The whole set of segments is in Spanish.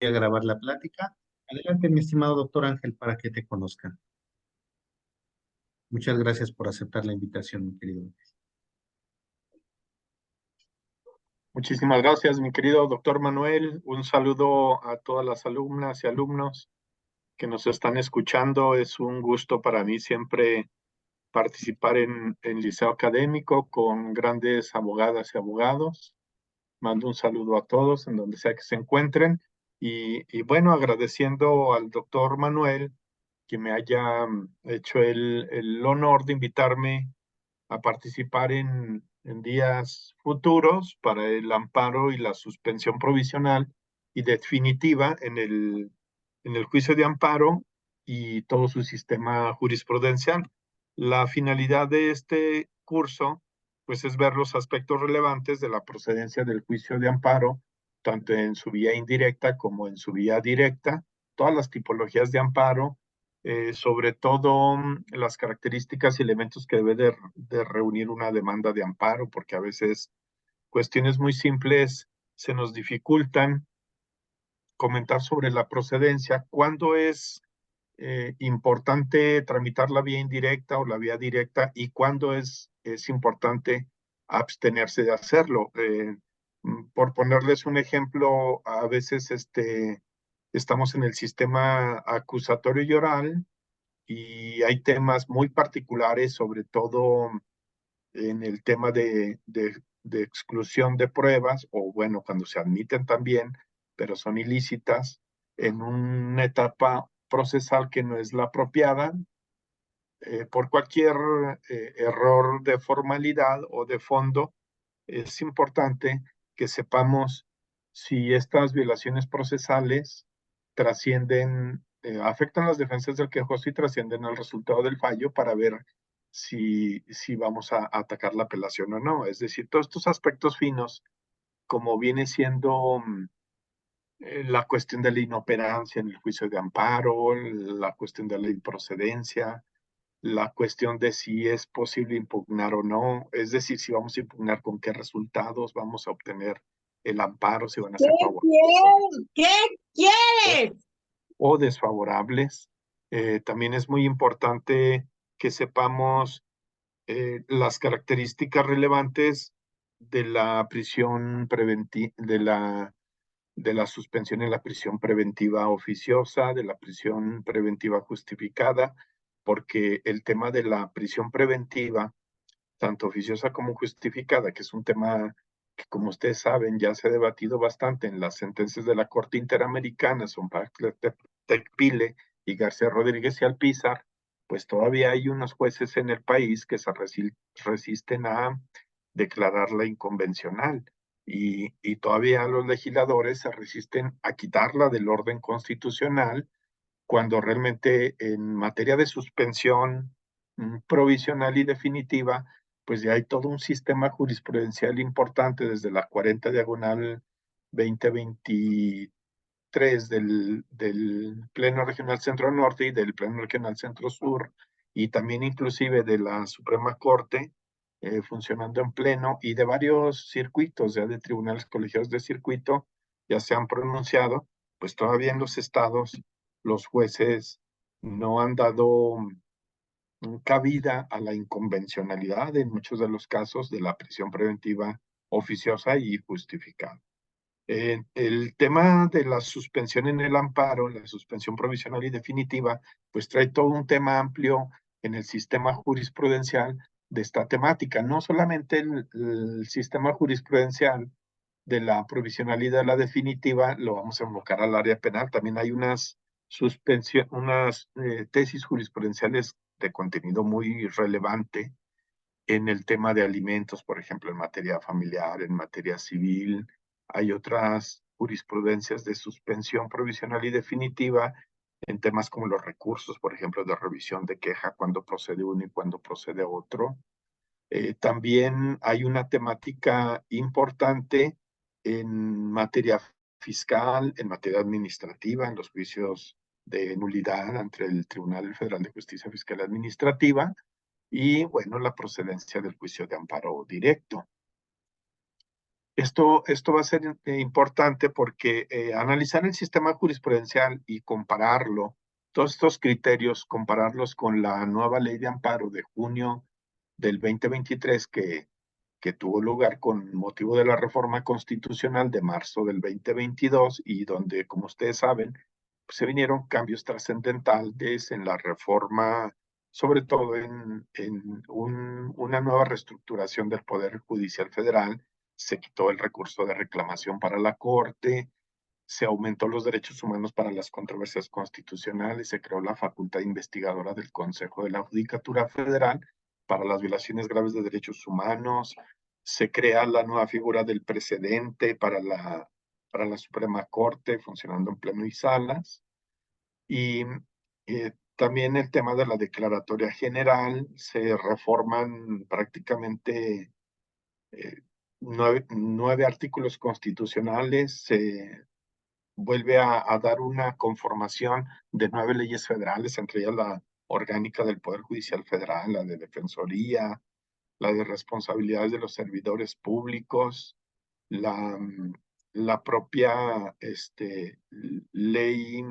a grabar la plática. Adelante, mi estimado doctor Ángel, para que te conozcan. Muchas gracias por aceptar la invitación, mi querido. Muchísimas gracias, mi querido doctor Manuel. Un saludo a todas las alumnas y alumnos que nos están escuchando. Es un gusto para mí siempre participar en liceo académico con grandes abogadas y abogados. Mando un saludo a todos en donde sea que se encuentren. Y bueno, agradeciendo al doctor Manuel que me haya hecho el honor de invitarme a participar en días futuros para el amparo y la suspensión provisional y definitiva en el juicio de amparo y todo su sistema jurisprudencial. La finalidad de este curso, pues, es ver los aspectos relevantes de la procedencia del juicio de amparo, tanto en su vía indirecta como en su vía directa, todas las tipologías de amparo, sobre todo las características y elementos que debe de reunir una demanda de amparo, porque a veces cuestiones muy simples se nos dificultan. Comentar sobre la procedencia, cuándo es importante tramitar la vía indirecta o la vía directa y cuándo es importante abstenerse de hacerlo. Por ponerles un ejemplo, a veces estamos en el sistema acusatorio y oral y hay temas muy particulares, sobre todo en el tema de exclusión de pruebas, o bueno, cuando se admiten también, pero son ilícitas, en una etapa procesal que no es la apropiada, por cualquier error de formalidad o de fondo. Es importante que sepamos si estas violaciones procesales trascienden, afectan las defensas del quejoso y trascienden al resultado del fallo para ver si vamos a atacar la apelación o no. Es decir, todos estos aspectos finos, como viene siendo la cuestión de la inoperancia en el juicio de amparo, la cuestión de la improcedencia, la cuestión de si es posible impugnar o no, es decir, si vamos a impugnar, con qué resultados vamos a obtener el amparo, si van a ¿Qué ser favorables quieres? ¿Qué o, quieres? o desfavorables. También es muy importante que sepamos las características relevantes de la prisión preventiva, de la suspensión en la prisión preventiva oficiosa, de la prisión preventiva justificada, porque el tema de la prisión preventiva, tanto oficiosa como justificada, que es un tema que, como ustedes saben, ya se ha debatido bastante en las sentencias de la Corte Interamericana, son Tecpile y García Rodríguez y Alpizar, pues todavía hay unos jueces en el país que se resisten a declararla inconvencional y todavía los legisladores se resisten a quitarla del orden constitucional cuando realmente en materia de suspensión provisional y definitiva, pues ya hay todo un sistema jurisprudencial importante desde la 40 diagonal 2023 del Pleno Regional Centro Norte y del Pleno Regional Centro Sur, y también inclusive de la Suprema Corte, funcionando en pleno, y de varios circuitos, ya de tribunales colegiados de circuito, ya se han pronunciado. Pues todavía en los estados los jueces no han dado cabida a la inconvencionalidad en muchos de los casos de la prisión preventiva oficiosa y justificada. El tema de la suspensión en el amparo, la suspensión provisional y definitiva, pues trae todo un tema amplio en el sistema jurisprudencial de esta temática. No solamente el sistema jurisprudencial de la provisionalidad a la definitiva lo vamos a enfocar al área penal, también hay unas tesis jurisprudenciales de contenido muy relevante en el tema de alimentos, por ejemplo, en materia familiar, en materia civil. Hay otras jurisprudencias de suspensión provisional y definitiva en temas como los recursos, por ejemplo, de revisión de queja, cuando procede uno y cuando procede otro. También hay una temática importante en materia fiscal, en materia administrativa, en los juicios de nulidad ante el Tribunal Federal de Justicia Fiscal y Administrativa, y bueno, la procedencia del juicio de amparo directo. Esto va a ser importante porque analizar el sistema jurisprudencial y compararlo, todos estos criterios, compararlos con la nueva ley de amparo de junio del 2023 que tuvo lugar con motivo de la reforma constitucional de marzo del 2022 y donde, como ustedes saben, pues, se vinieron cambios trascendentales en la reforma, sobre todo en una nueva reestructuración del Poder Judicial Federal. Se quitó el recurso de reclamación para la Corte, se aumentó los derechos humanos para las controversias constitucionales, se creó la facultad investigadora del Consejo de la Judicatura Federal para las violaciones graves de derechos humanos, se crea la nueva figura del precedente para la Suprema Corte, funcionando en pleno y salas, y también el tema de la declaratoria general, se reforman prácticamente nueve artículos constitucionales, se vuelve a dar una conformación de 9 leyes federales, entre ellas la orgánica del Poder Judicial Federal, la de Defensoría, la de responsabilidades de los servidores públicos, la, la propia ley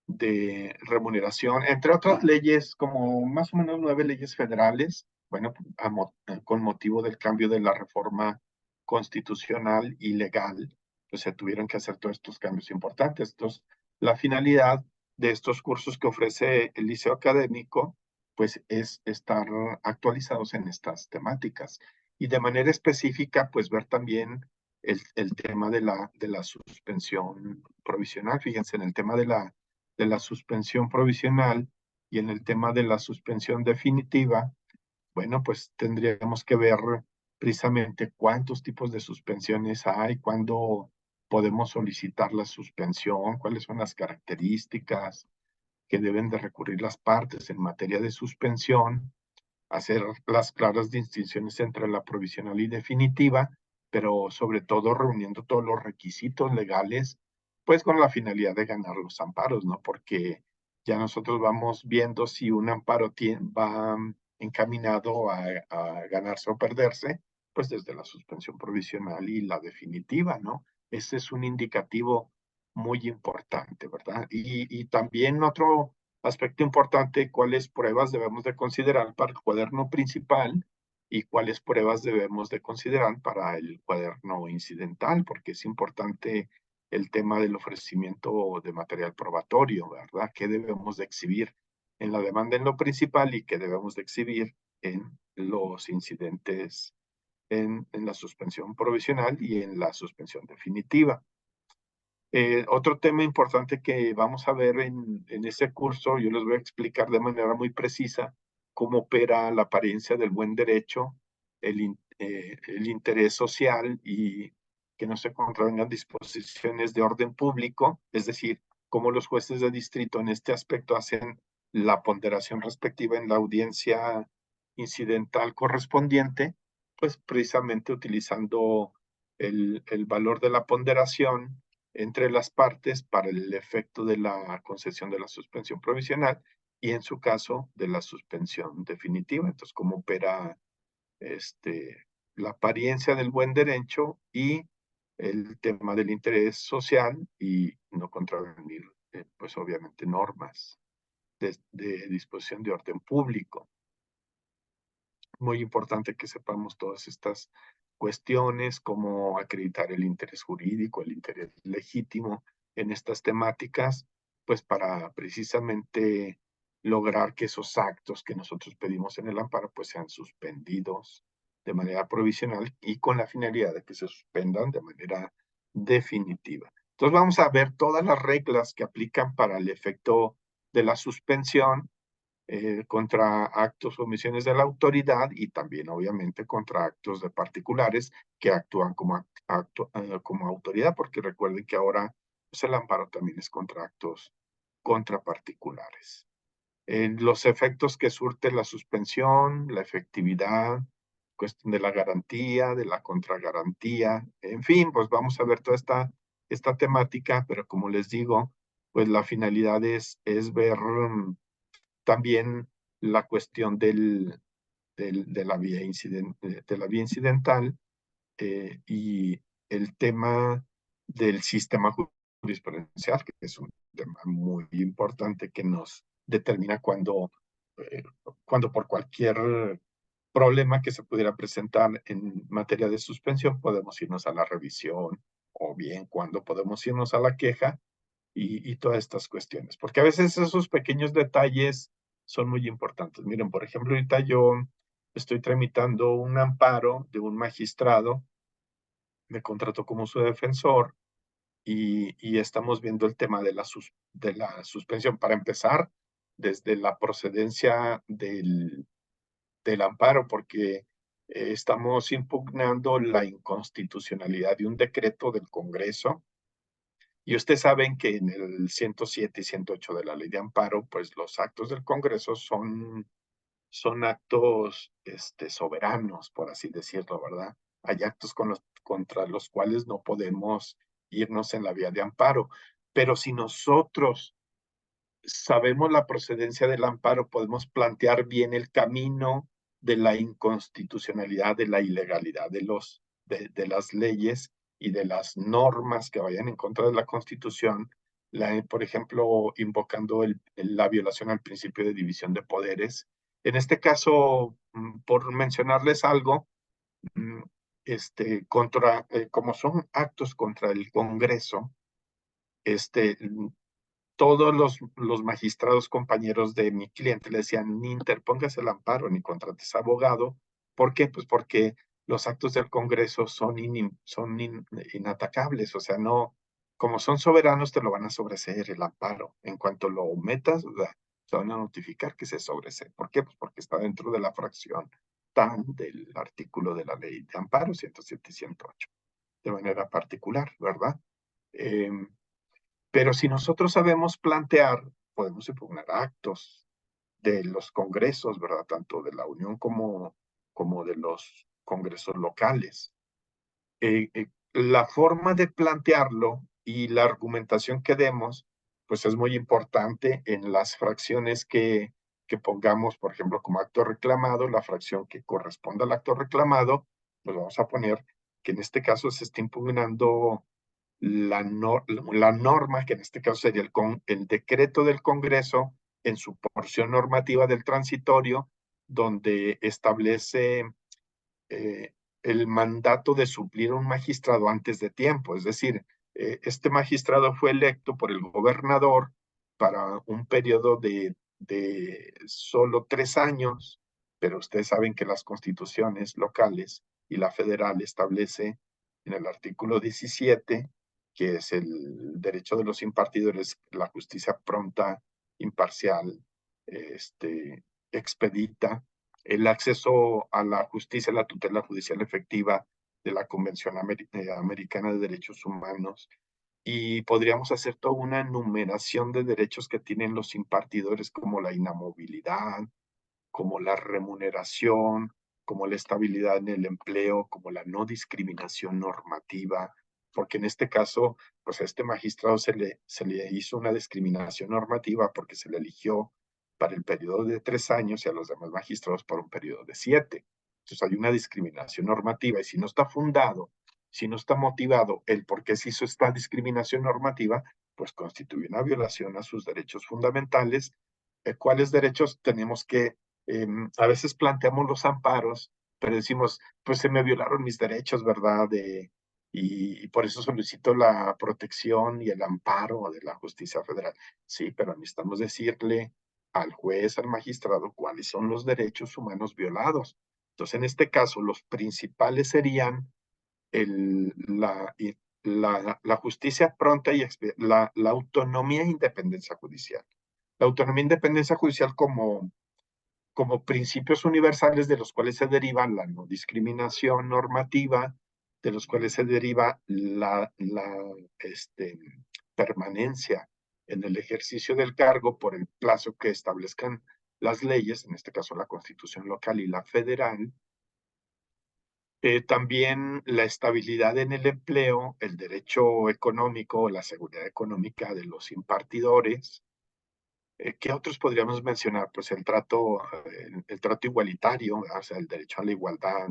de remuneración, entre otras leyes, como más o menos 9 leyes federales, bueno, con motivo del cambio de la reforma constitucional y legal, pues se tuvieron que hacer todos estos cambios importantes. Entonces, la finalidad de estos cursos que ofrece el Liceo Académico, pues es estar actualizados en estas temáticas y de manera específica, pues ver también el tema de la suspensión provisional. Fíjense, en el tema de la suspensión provisional y en el tema de la suspensión definitiva, bueno, pues tendríamos que ver precisamente cuántos tipos de suspensiones hay, cuándo podemos solicitar la suspensión, cuáles son las características que deben de recurrir las partes en materia de suspensión, hacer las claras distinciones entre la provisional y definitiva, pero sobre todo reuniendo todos los requisitos legales, pues con la finalidad de ganar los amparos, ¿no? Porque ya nosotros vamos viendo si un amparo va encaminado a ganarse o perderse, pues desde la suspensión provisional y la definitiva, ¿no? Ese es un indicativo muy importante, ¿verdad? Y también otro aspecto importante, cuáles pruebas debemos de considerar para el cuaderno principal y cuáles pruebas debemos de considerar para el cuaderno incidental, porque es importante el tema del ofrecimiento de material probatorio, ¿verdad? ¿Qué debemos de exhibir en la demanda en lo principal y qué debemos de exhibir en los incidentes en la suspensión provisional y en la suspensión definitiva? Otro tema importante que vamos a ver en ese curso, yo les voy a explicar de manera muy precisa cómo opera la apariencia del buen derecho, el interés social y que no se contravengan disposiciones de orden público, es decir, cómo los jueces de distrito en este aspecto hacen la ponderación respectiva en la audiencia incidental correspondiente, pues precisamente utilizando el valor de la ponderación entre las partes para el efecto de la concesión de la suspensión provisional y en su caso de la suspensión definitiva. Entonces, cómo opera la apariencia del buen derecho y el tema del interés social y no contravenir, pues obviamente, normas de disposición de orden público. Muy importante que sepamos todas estas cuestiones, cómo acreditar el interés jurídico, el interés legítimo en estas temáticas, pues para precisamente lograr que esos actos que nosotros pedimos en el amparo pues sean suspendidos de manera provisional y con la finalidad de que se suspendan de manera definitiva. Entonces vamos a ver todas las reglas que aplican para el efecto de la suspensión contra actos o omisiones de la autoridad y también obviamente contra actos de particulares que actúan como autoridad, porque recuerden que ahora pues, el amparo también es contra actos contra particulares. Los efectos que surte la suspensión, la efectividad, cuestión de la garantía, de la contragarantía, en fin, pues vamos a ver toda esta temática, pero como les digo, pues la finalidad es ver también la cuestión de la vía incidental, y el tema del sistema jurisprudencial, que es un tema muy importante que nos determina eh, cuando por cualquier problema que se pudiera presentar en materia de suspensión podemos irnos a la revisión o bien cuando podemos irnos a la queja y todas estas cuestiones. Porque a veces esos pequeños detalles son muy importantes. Miren, por ejemplo, ahorita yo estoy tramitando un amparo de un magistrado, me contrató como su defensor y estamos viendo el tema de de la suspensión. Para empezar, desde la procedencia del amparo, porque estamos impugnando la inconstitucionalidad de un decreto del Congreso. Y ustedes saben que en el 107 y 108 de la Ley de Amparo, pues los actos del Congreso son actos soberanos, por así decirlo, ¿verdad? Hay actos contra los cuales no podemos irnos en la vía de amparo. Pero si nosotros sabemos la procedencia del amparo, podemos plantear bien el camino de la inconstitucionalidad, de la ilegalidad de las leyes y de las normas que vayan en contra de la Constitución, por ejemplo, invocando la violación al principio de división de poderes. En este caso, por mencionarles algo, mm, como son actos contra el Congreso, este, todos los magistrados compañeros de mi cliente le decían, ni interpongas el amparo, ni contrates abogado. ¿Por qué? Pues porque los actos del Congreso son inatacables, o sea, no, como son soberanos, te lo van a sobreseer el amparo. En cuanto lo metas, o sea, te van a notificar que se sobresee. ¿Por qué? Pues porque está dentro de la fracción tan del artículo de la ley de amparo 107 y 108, de manera particular, ¿verdad? Eh, pero si nosotros sabemos plantear, podemos impugnar actos de los congresos, ¿verdad? Tanto de la Unión como de los congresos locales. La forma de plantearlo y la argumentación que demos, pues es muy importante en las fracciones que pongamos, por ejemplo, como acto reclamado, la fracción que corresponda al acto reclamado, pues vamos a poner que en este caso se está impugnando la norma, que en este caso sería el decreto del Congreso en su porción normativa del transitorio, donde establece eh, el mandato de suplir a un magistrado antes de tiempo. Es decir, este magistrado fue electo por el gobernador para un periodo de solo 3 años, pero ustedes saben que las constituciones locales y la federal establece en el artículo 17, que es el derecho de los impartidores, la justicia pronta, imparcial, expedita, el acceso a la justicia, la tutela judicial efectiva de la Convención Americana de Derechos Humanos. Y podríamos hacer toda una enumeración de derechos que tienen los impartidores, como la inamovilidad, como la remuneración, como la estabilidad en el empleo, como la no discriminación normativa, porque en este caso, pues a este magistrado se le hizo una discriminación normativa porque se le eligió para el periodo de 3 años y a los demás magistrados por un periodo de 7. Entonces hay una discriminación normativa y si no está fundado, si no está motivado el por qué se hizo esta discriminación normativa, pues constituye una violación a sus derechos fundamentales. ¿Cuáles derechos tenemos que a veces planteamos los amparos, pero decimos, pues se me violaron mis derechos, ¿verdad? Y por eso solicito la protección y el amparo de la justicia federal. Sí, pero necesitamos decirle al juez, al magistrado, cuáles son los derechos humanos violados. Entonces, en este caso, los principales serían el, la justicia pronta y la autonomía e independencia judicial. La autonomía e independencia judicial como principios universales de los cuales se deriva la no discriminación normativa, de los cuales se deriva la permanencia en el ejercicio del cargo por el plazo que establezcan las leyes, en este caso la Constitución local y la federal. También la estabilidad en el empleo, el derecho económico, la seguridad económica de los impartidores. ¿Qué otros podríamos mencionar? Pues el trato igualitario, o sea, el derecho a la igualdad,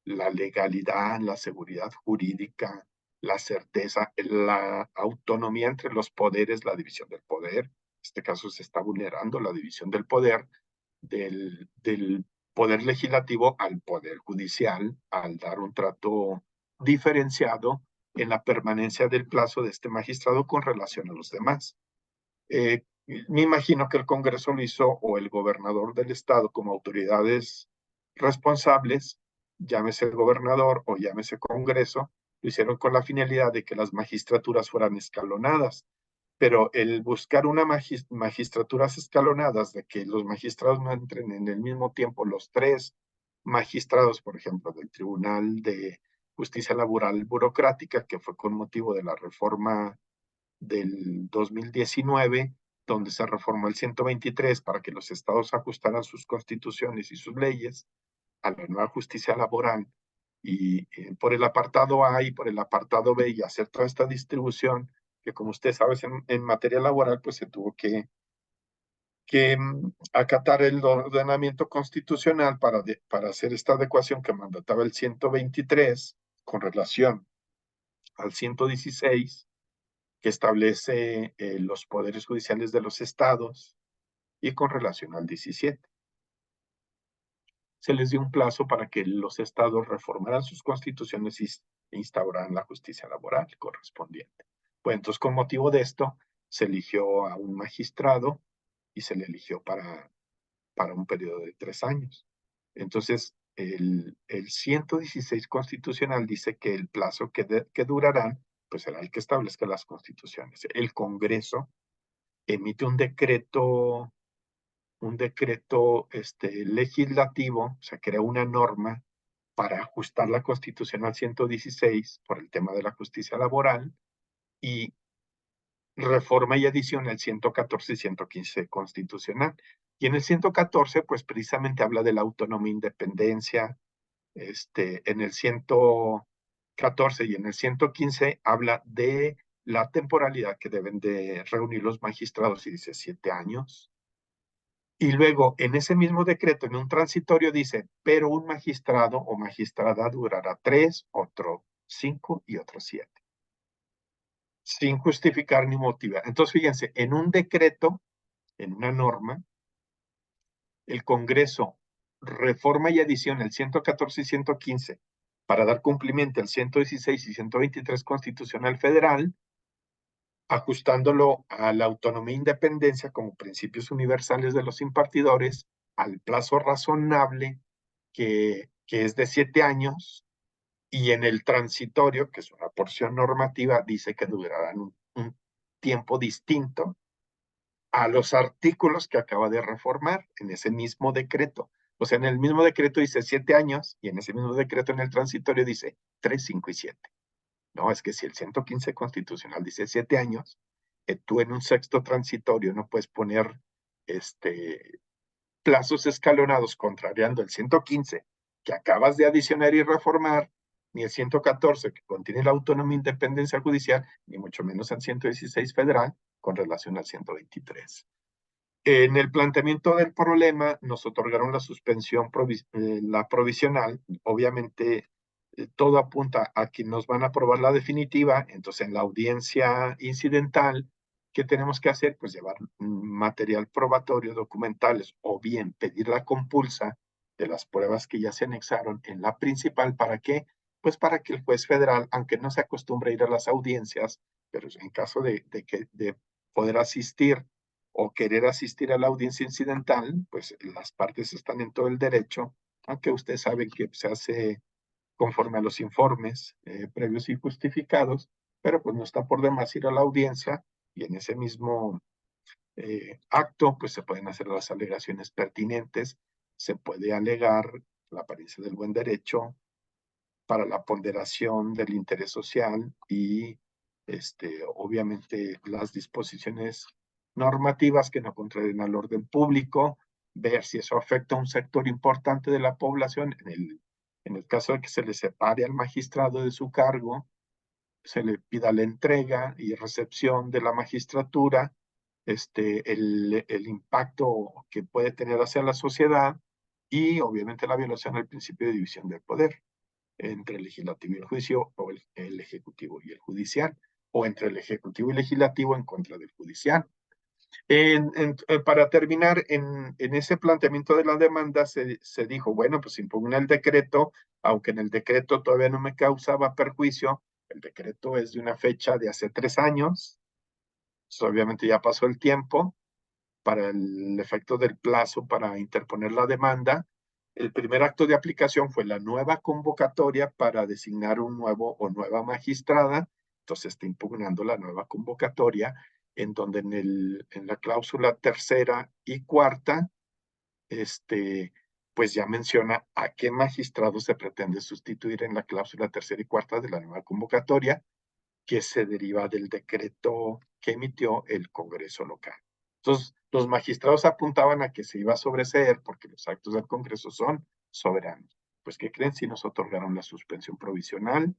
la legalidad, la seguridad jurídica, la certeza, la autonomía entre los poderes, la división del poder. En este caso se está vulnerando la división del poder del poder legislativo al poder judicial al dar un trato diferenciado en la permanencia del plazo de este magistrado con relación a los demás. Me imagino que el Congreso lo hizo o el gobernador del estado como autoridades responsables, llámese el gobernador o llámese Congreso, lo hicieron con la finalidad de que las magistraturas fueran escalonadas. Pero el buscar una magistraturas escalonadas, de que los magistrados no entren en el mismo tiempo, los tres magistrados, por ejemplo, del Tribunal de Justicia Laboral Burocrática, que fue con motivo de la reforma del 2019, donde se reformó el 123 para que los estados ajustaran sus constituciones y sus leyes a la nueva justicia laboral, y por el apartado A y por el apartado B, y hacer toda esta distribución, que como usted sabe en materia laboral, pues se tuvo que acatar el ordenamiento constitucional para hacer esta adecuación que mandataba el 123 con relación al 116, que establece los poderes judiciales de los estados, y con relación al 17. Se les dio un plazo para que los estados reformaran sus constituciones e instauraran la justicia laboral correspondiente. Pues entonces, con motivo de esto, se eligió a un magistrado y se le eligió para un periodo de 3 años. Entonces, el 116 constitucional dice que el plazo que durarán, pues será el que establezca las constituciones. El Congreso emite un decreto legislativo, o sea, crea una norma para ajustar la Constitución al 116 por el tema de la justicia laboral, y reforma y adiciona el 114 y 115 constitucional. Y en el 114, pues precisamente habla de la autonomía e independencia. En el 114 y en el 115 habla de la temporalidad que deben de reunir los magistrados, y dice 7 años. Y luego, en ese mismo decreto, en un transitorio dice, pero un magistrado o magistrada durará 3, otro 5 y otro 7, sin justificar ni motivar. Entonces, fíjense, en un decreto, en una norma, el Congreso reforma y adiciona el 114 y 115 para dar cumplimiento al 116 y 123 Constitucional Federal, ajustándolo a la autonomía e independencia como principios universales de los impartidores, al plazo razonable que es de 7 años, y en el transitorio, que es una porción normativa, dice que durarán un tiempo distinto a los artículos que acaba de reformar en ese mismo decreto. O sea, en el mismo decreto dice 7 años, y en ese mismo decreto en el transitorio dice 3, 5 y 7. No, es que si el 115 constitucional dice 7 años, tú en un sexto transitorio no puedes poner plazos escalonados contrariando el 115 que acabas de adicionar y reformar, ni el 114 que contiene la autonomía e independencia judicial, ni mucho menos el 116 federal con relación al 123. En el planteamiento del problema nos otorgaron la suspensión, la provisional. Obviamente todo apunta a que nos van a aprobar la definitiva. Entonces, en la audiencia incidental, ¿qué tenemos que hacer? Pues llevar material probatorio, documentales, o bien pedir la compulsa de las pruebas que ya se anexaron en la principal. ¿Para qué? Pues para que el juez federal, aunque no se acostumbre a ir a las audiencias, pero en caso de poder asistir o querer asistir a la audiencia incidental, pues las partes están en todo el derecho, aunque usted sabe que se hace conforme a los informes previos y justificados, pero pues no está por demás ir a la audiencia, y en ese mismo acto pues se pueden hacer las alegaciones pertinentes. Se puede alegar la apariencia del buen derecho para la ponderación del interés social y obviamente las disposiciones normativas que no contrarien al orden público, ver si eso afecta a un sector importante de la población. En el caso de que se le separe al magistrado de su cargo, se le pida la entrega y recepción de la magistratura, el impacto que puede tener hacia la sociedad, y obviamente la violación al principio de división del poder. entre el legislativo y el juicio, o el ejecutivo y el judicial, o entre el ejecutivo y el legislativo en contra del judicial. Para terminar, en ese planteamiento de la demanda se dijo, bueno, pues impugna el decreto, aunque en el decreto todavía no me causaba perjuicio. El decreto es de una fecha de hace 3 años, pues obviamente ya pasó el tiempo para el efecto del plazo para interponer la demanda. El primer acto de aplicación fue la nueva convocatoria para designar un nuevo o nueva magistrada. Entonces está impugnando la nueva convocatoria, en donde en la cláusula tercera y cuarta, pues ya menciona a qué magistrado se pretende sustituir en la cláusula tercera y cuarta de la nueva convocatoria, que se deriva del decreto que emitió el Congreso local. Entonces, los magistrados apuntaban a que se iba a sobreseer porque los actos del Congreso son soberanos. Pues, ¿qué creen? Si nos otorgaron la suspensión provisional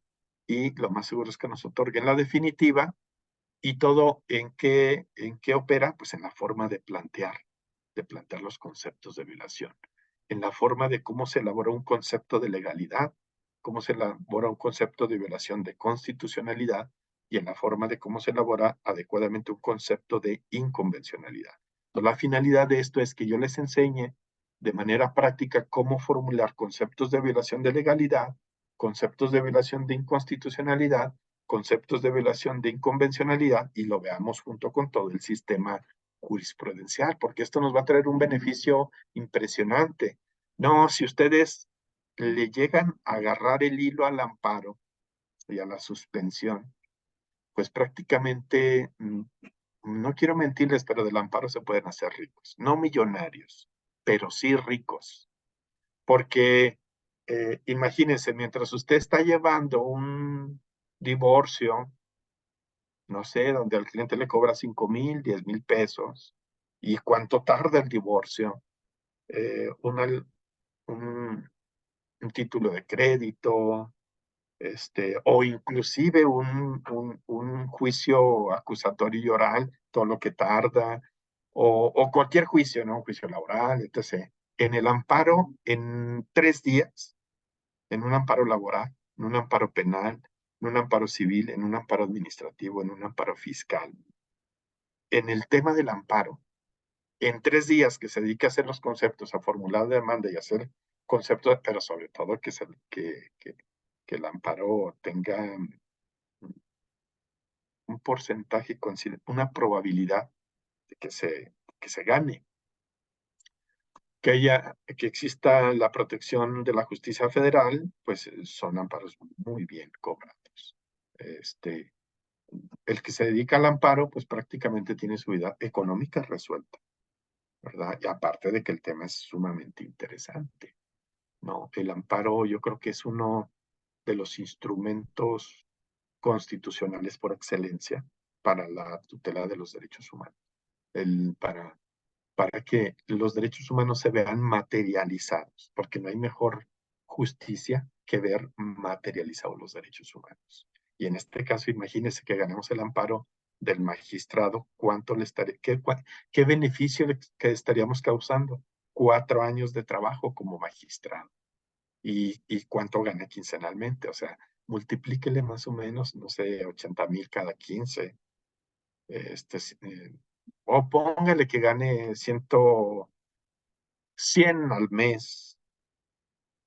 y lo más seguro es que nos otorguen la definitiva. ¿Y todo en qué opera? Pues en la forma de plantear los conceptos de violación, en la forma de cómo se elabora un concepto de legalidad, cómo se elabora un concepto de violación de constitucionalidad y en la forma de cómo se elabora adecuadamente un concepto de inconvencionalidad. Entonces, la finalidad de esto es que yo les enseñe de manera práctica cómo formular conceptos de violación de legalidad, conceptos de violación de inconstitucionalidad, conceptos de violación de inconvencionalidad y lo veamos junto con todo el sistema jurisprudencial, porque esto nos va a traer un beneficio impresionante. No, si ustedes le llegan a agarrar el hilo al amparo y a la suspensión, pues prácticamente, no quiero mentirles, pero del amparo se pueden hacer ricos, no millonarios, pero sí ricos, porque imagínense, mientras usted está llevando un divorcio, no sé, donde al cliente le cobra 5,000, 10,000 pesos, y cuánto tarda el divorcio, un, un título de crédito, o inclusive un juicio acusatorio y oral, todo lo que tarda, o cualquier juicio, ¿no? Un juicio laboral, etc. En el amparo, en 3 días, en un amparo laboral, en un amparo penal, en un amparo civil, en un amparo administrativo, en un amparo fiscal. En el tema del amparo, en 3 días que se dedica a hacer los conceptos, a formular demanda y a hacer conceptos, pero sobre todo que el amparo tenga un porcentaje, una probabilidad de que se gane, que exista la protección de la justicia federal, pues son amparos muy bien cobrados. El que se dedica al amparo, pues prácticamente tiene su vida económica resuelta, ¿verdad? Y aparte de que el tema es sumamente interesante, ¿no? El amparo yo creo que es uno de los instrumentos constitucionales por excelencia para la tutela de los derechos humanos, para que los derechos humanos se vean materializados, porque no hay mejor justicia que ver materializados los derechos humanos. Y en este caso, imagínense que ganemos el amparo del magistrado, ¿cuánto le estaría, qué beneficio que estaríamos causando? 4 años de trabajo como magistrado. ¿Y cuánto gana quincenalmente? O sea, multiplíquele más o menos, no sé, 80,000 cada 15. O póngale que gane 100 al mes,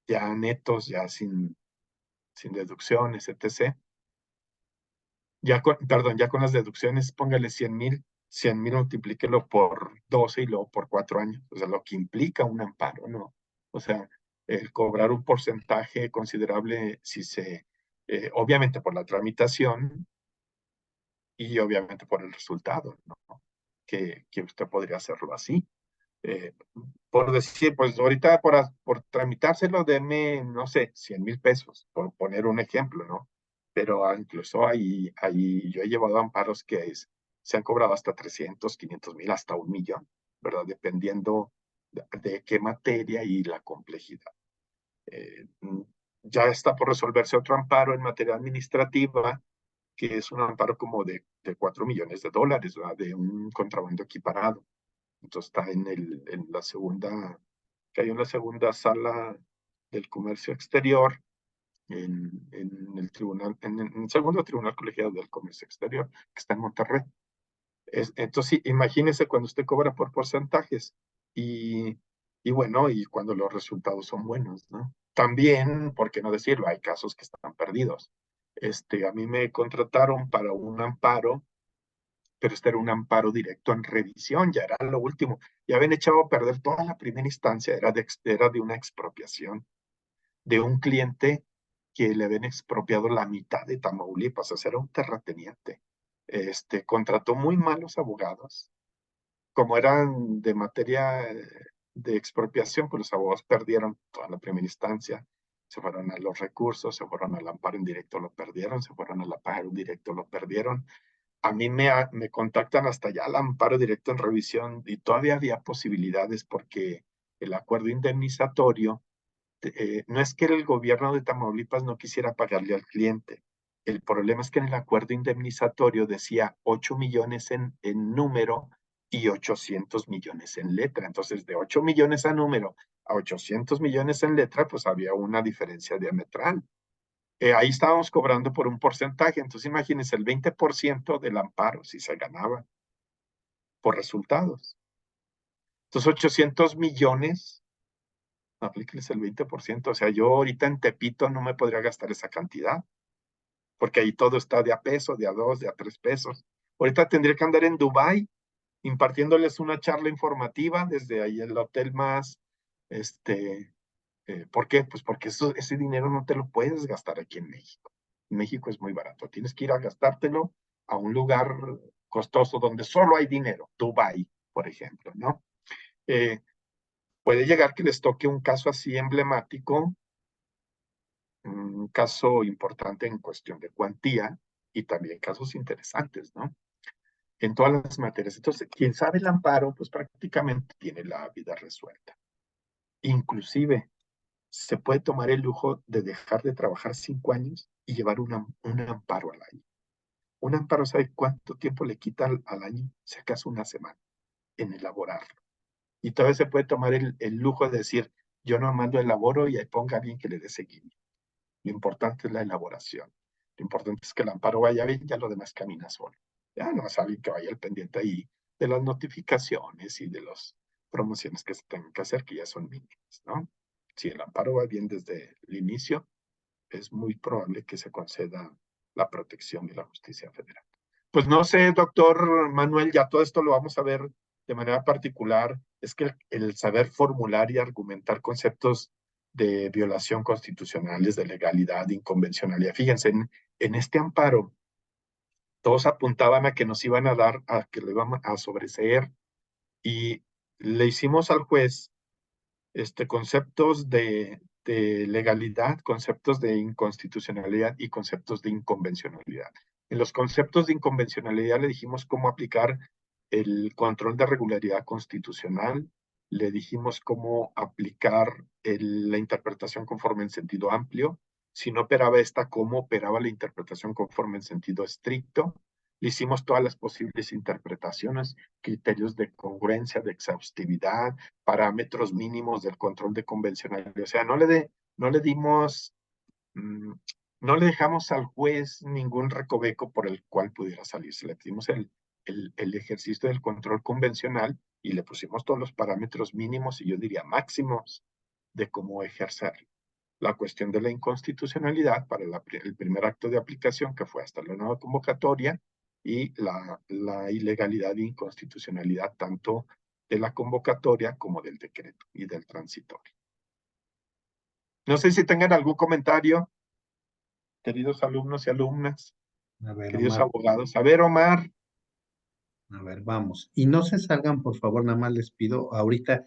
ya netos, ya sin deducciones, etc. Perdón, ya con las deducciones, póngale 100,000 multiplíquelo por 12 y luego por 4 años. O sea, lo que implica un amparo, ¿no? O sea, el cobrar un porcentaje considerable, obviamente por la tramitación y obviamente por el resultado, ¿no? Que usted podría hacerlo así. Eh, por decir, pues ahorita por tramitárselo, denme, no sé, 100,000 pesos, por poner un ejemplo, ¿no? Pero incluso yo he llevado amparos que se han cobrado hasta 300, 500,000, hasta 1,000,000, ¿verdad? Dependiendo de qué materia y la complejidad. Eh, ya está por resolverse otro amparo en materia administrativa, que es un amparo como de 4 millones de dólares, ¿verdad? De un contrabando equiparado. Entonces está en la segunda, que hay una segunda sala del comercio exterior, en el tribunal, en el segundo tribunal colegiado del comercio exterior, que está en Monterrey. Entonces, sí, imagínese cuando usted cobra por porcentajes y, y bueno, y cuando los resultados son buenos, ¿no? También, por qué no decirlo, hay casos que están perdidos. A mí me contrataron para un amparo, pero este era un amparo directo en revisión, ya era lo último. Ya habían echado a perder toda la primera instancia, era de una expropiación de un cliente que le habían expropiado la mitad de Tamaulipas, o sea, era un terrateniente. Contrató muy malos abogados. Como eran de materia de expropiación, pues los abogados perdieron toda la primera instancia, se fueron a los recursos, se fueron al amparo indirecto, lo perdieron, se fueron al amparo indirecto, lo perdieron. A mí me contactan hasta allá al amparo directo en revisión y todavía había posibilidades porque el acuerdo indemnizatorio no es que el gobierno de Tamaulipas no quisiera pagarle al cliente. El problema es que en el acuerdo indemnizatorio decía 8 millones en número y 800 millones en letra. Entonces, de 8 millones a número a 800 millones en letra, pues había una diferencia diametral. Ahí estábamos cobrando por un porcentaje. Entonces, imagínense el 20% del amparo si se ganaba por resultados. Entonces, 800 millones aplíquenles el 20%. O sea, yo ahorita en Tepito no me podría gastar esa cantidad, porque ahí todo está de a peso, de a dos, de a 3 pesos. Ahorita tendría que andar en Dubái impartiéndoles una charla informativa desde ahí el hotel más, ¿por qué? Pues porque ese dinero no te lo puedes gastar aquí en México. En México es muy barato. Tienes que ir a gastártelo a un lugar costoso donde solo hay dinero, Dubái, por ejemplo, ¿no? Eh, Puede llegar que les toque un caso así emblemático, un caso importante en cuestión de cuantía y también casos interesantes, ¿no? En todas las materias. Entonces, quien sabe el amparo, pues prácticamente tiene la vida resuelta. Inclusive, se puede tomar el lujo de dejar de trabajar 5 años y llevar un amparo al año. Un amparo, ¿sabe cuánto tiempo le quita al año? Si acaso una semana en elaborarlo. Y todavía se puede tomar el lujo de decir, yo no mando elaboro y ahí ponga a alguien que le dé seguimiento. Lo importante es la elaboración. Lo importante es que el amparo vaya bien, ya lo demás camina solo. Ya no es alguien que vaya al pendiente ahí de las notificaciones y de las promociones que se tengan que hacer, que ya son mínimas, ¿no? Si el amparo va bien desde el inicio, es muy probable que se conceda la protección y la justicia federal. Pues no sé, doctor Manuel, ya todo esto lo vamos a ver de manera particular. Es que el saber formular y argumentar conceptos de violación constitucionales, de legalidad, de inconvencionalidad. Fíjense, en este amparo, todos apuntaban a que nos iban a dar, a que lo iban a sobreseer y le hicimos al juez conceptos de legalidad, conceptos de inconstitucionalidad y conceptos de inconvencionalidad. En los conceptos de inconvencionalidad le dijimos cómo aplicar el control de regularidad constitucional, le dijimos cómo aplicar la interpretación conforme en sentido amplio, si no operaba esta, cómo operaba la interpretación conforme en sentido estricto, le hicimos todas las posibles interpretaciones, criterios de congruencia, de exhaustividad, parámetros mínimos del control de convencionalidad. O sea, no le dimos, no le dejamos al juez ningún recoveco por el cual pudiera salirse. Le dimos el ejercicio del control convencional y le pusimos todos los parámetros mínimos y yo diría máximos de cómo ejercerlo. La cuestión de la inconstitucionalidad para el primer acto de aplicación, que fue hasta la nueva convocatoria, y la ilegalidad e inconstitucionalidad tanto de la convocatoria como del decreto y del transitorio. No sé si tengan algún comentario, queridos alumnos y alumnas, A ver, queridos Omar, abogados. A ver, Omar. a ver, vamos. Y no se salgan, por favor, nada más les pido, ahorita,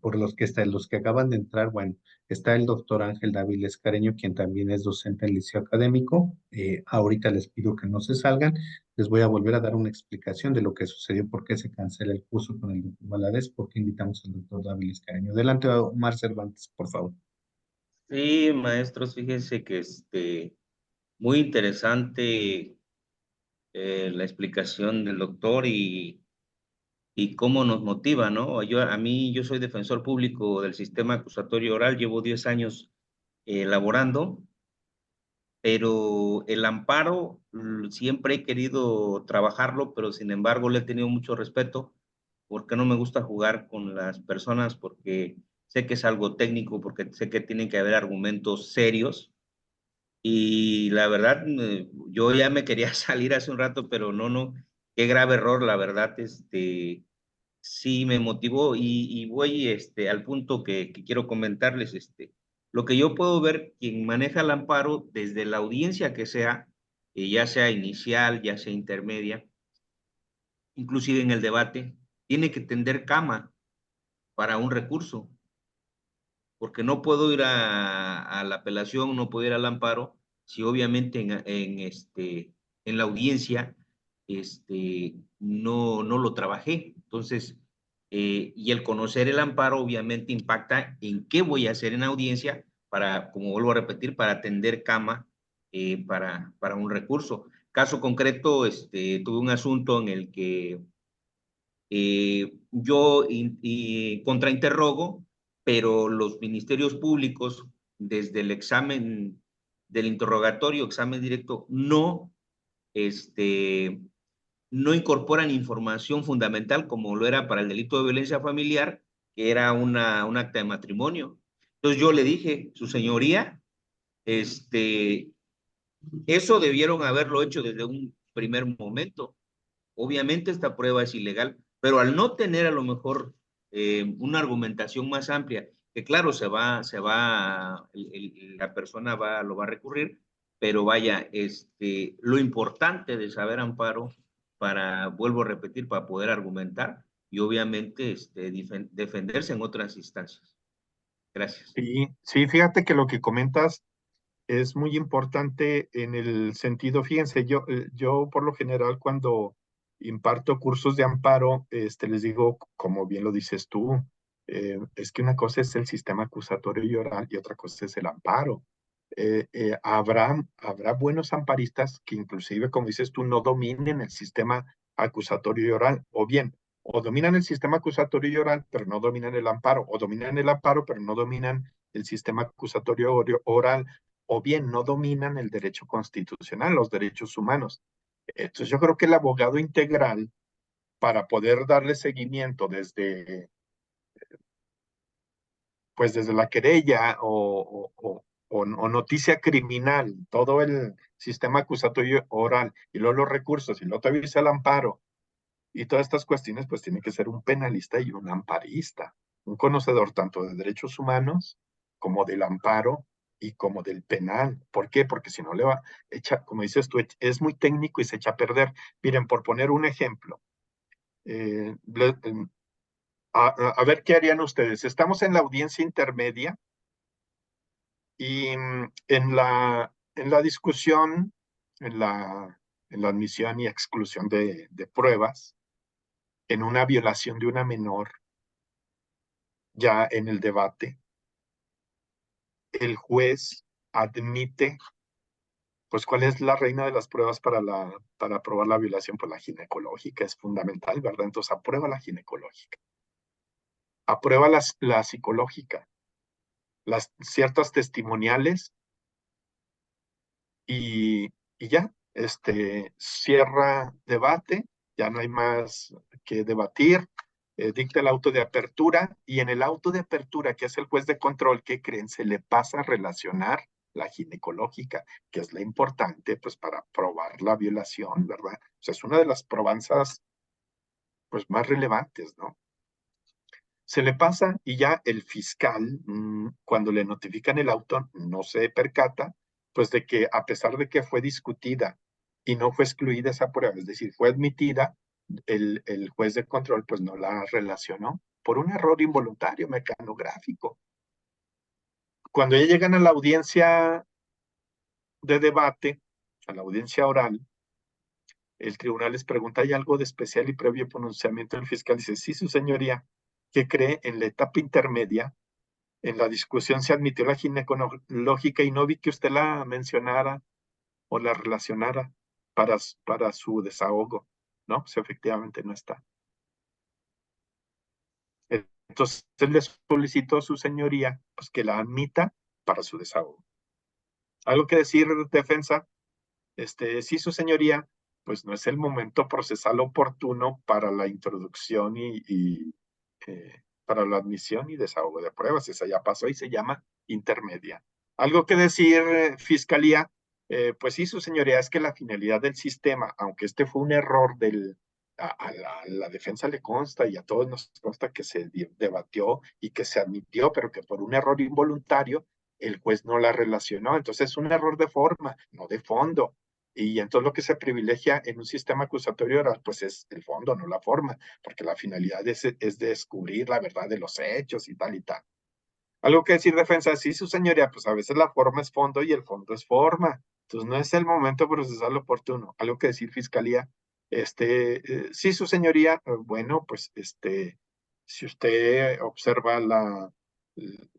por los que acaban de entrar, bueno, está el doctor Ángel Dáviles Careño, quien también es docente en el liceo académico. Ahorita les pido que no se salgan. Les voy a volver a dar una explicación de lo que sucedió, por qué se cancela el curso con el doctor Valadez, por qué invitamos al doctor Dáviles Careño. Adelante, Omar Cervantes, por favor. Sí, maestros, fíjense que muy interesante la explicación del doctor y cómo nos motiva, ¿no? Yo soy defensor público del sistema acusatorio oral, llevo 10 años laborando pero el amparo siempre he querido trabajarlo, pero sin embargo le he tenido mucho respeto porque no me gusta jugar con las personas, porque sé que es algo técnico, porque sé que tienen que haber argumentos serios. Y la verdad, yo ya me quería salir hace un rato, pero no, qué grave error, la verdad, sí me motivó y voy al punto que quiero comentarles. Lo que yo puedo ver, quien maneja el amparo desde la audiencia que sea, ya sea inicial, ya sea intermedia, inclusive en el debate, tiene que tender cama para un recurso, porque no puedo ir a la apelación, no puedo ir al amparo, si obviamente en la audiencia no lo trabajé. Entonces, y el conocer el amparo obviamente impacta en qué voy a hacer en audiencia para, como vuelvo a repetir, para tender cama para un recurso. Caso concreto, tuve un asunto en el que yo contrainterrogo, pero los ministerios públicos, desde el examen del interrogatorio, examen directo, este, no incorporan información fundamental como lo era para el delito de violencia familiar, que era un acta de matrimonio. Entonces yo le dije, su señoría, eso debieron haberlo hecho desde un primer momento. Obviamente esta prueba es ilegal, pero al no tener a lo mejor una argumentación más amplia, que claro, la persona lo va a recurrir, pero vaya, lo importante de saber amparo para, vuelvo a repetir, para poder argumentar y obviamente defenderse en otras instancias. Gracias. Sí, sí, fíjate que lo que comentas es muy importante en el sentido, fíjense, yo por lo general cuando imparto cursos de amparo, les digo, como bien lo dices tú, es que una cosa es el sistema acusatorio y oral y otra cosa es el amparo. Habrá buenos amparistas que inclusive, como dices tú, no dominen el sistema acusatorio y oral, o bien, o dominan el sistema acusatorio y oral, pero no dominan el amparo, o dominan el amparo, pero no dominan el sistema acusatorio oral, o bien no dominan el derecho constitucional, los derechos humanos. Entonces yo creo que el abogado integral, para poder darle seguimiento desde la querella o noticia criminal, todo el sistema acusatorio oral, y luego los recursos, y luego todavía el amparo, y todas estas cuestiones, pues tiene que ser un penalista y un amparista, un conocedor tanto de derechos humanos como del amparo y como del penal. ¿Por qué? Porque si no le va, como dices tú, es muy técnico y se echa a perder. Miren, por poner un ejemplo, eh, a ver qué harían ustedes. Estamos en la audiencia intermedia y en la discusión, en la admisión y exclusión de pruebas, en una violación de una menor, ya en el debate, el juez admite, pues, ¿cuál es la reina de las pruebas para probar la violación? Pues la ginecológica es fundamental, ¿verdad? Entonces aprueba la ginecológica, aprueba la psicológica, las ciertas testimoniales y, y ya, cierra debate, ya no hay más que debatir, dicta el auto de apertura y en el auto de apertura, que es el juez de control, ¿qué creen? Se le pasa a relacionar la ginecológica, que es la importante, pues, para probar la violación, ¿verdad? O sea, es una de las probanzas, pues, más relevantes, ¿no? Se le pasa y ya el fiscal, cuando le notifican el auto, no se percata, pues de que a pesar de que fue discutida y no fue excluida esa prueba, es decir, fue admitida, el juez de control pues no la relacionó por un error involuntario mecanográfico. Cuando ya llegan a la audiencia de debate, a la audiencia oral, el tribunal les pregunta, ¿hay algo de especial y previo pronunciamiento del fiscal? Dice, sí, su señoría, que cree en la etapa intermedia. En la discusión se admitió la ginecológica y no vi que usted la mencionara o la relacionara para su desahogo, ¿no? Pues efectivamente no está. Entonces él le solicitó a su señoría pues, que la admita para su desahogo. ¿Algo que decir, defensa? Sí, su señoría, pues no es el momento procesal oportuno para la introducción y para la admisión y desahogo de pruebas. Esa ya pasó y se llama intermedia. ¿Algo que decir, fiscalía? Pues sí, su señoría, es que la finalidad del sistema, aunque este fue un error a la defensa le consta y a todos nos consta que se debatió y que se admitió, pero que por un error involuntario el juez no la relacionó. Entonces es un error de forma, no de fondo. Y entonces lo que se privilegia en un sistema acusatorio oral, pues es el fondo, no la forma, porque la finalidad es descubrir la verdad de los hechos y tal y tal. Algo que decir, defensa, sí, su señoría, pues a veces la forma es fondo y el fondo es forma. Entonces no es el momento procesal oportuno. Algo que decir, fiscalía, sí, su señoría, bueno, pues si usted observa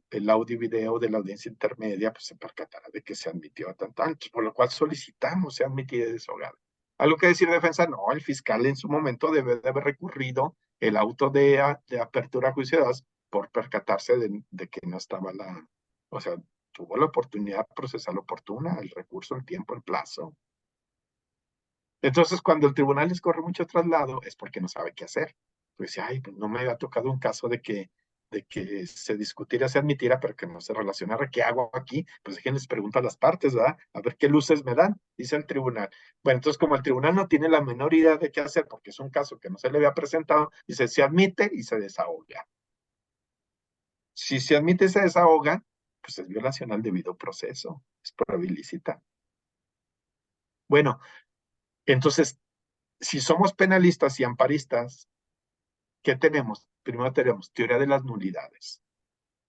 el audio y video de la audiencia intermedia, pues se percatará de que se admitió tanto, por lo cual solicitamos se admitida y desahogada. Algo que decir, defensa, no, el fiscal en su momento debe de haber recurrido el auto de apertura a juicio por percatarse de que no estaba o sea, tuvo la oportunidad procesal oportuna, el recurso, el tiempo, el plazo. Entonces, cuando el tribunal les corre mucho traslado, es porque no sabe qué hacer. Pues, ay, pues no me había tocado un caso de que se discutiera, se admitiera, pero que no se relacionara. ¿Qué hago aquí? Pues déjenles preguntar a las partes, ¿verdad? A ver qué luces me dan, dice el tribunal. Bueno, entonces, como el tribunal no tiene la menor idea de qué hacer, porque es un caso que no se le había presentado, dice, se admite y se desahoga. Si se admite y se desahoga, pues es violación al debido proceso, es prueba ilícita. Bueno, entonces, si somos penalistas y amparistas, ¿qué tenemos? Primero tenemos teoría de las nulidades.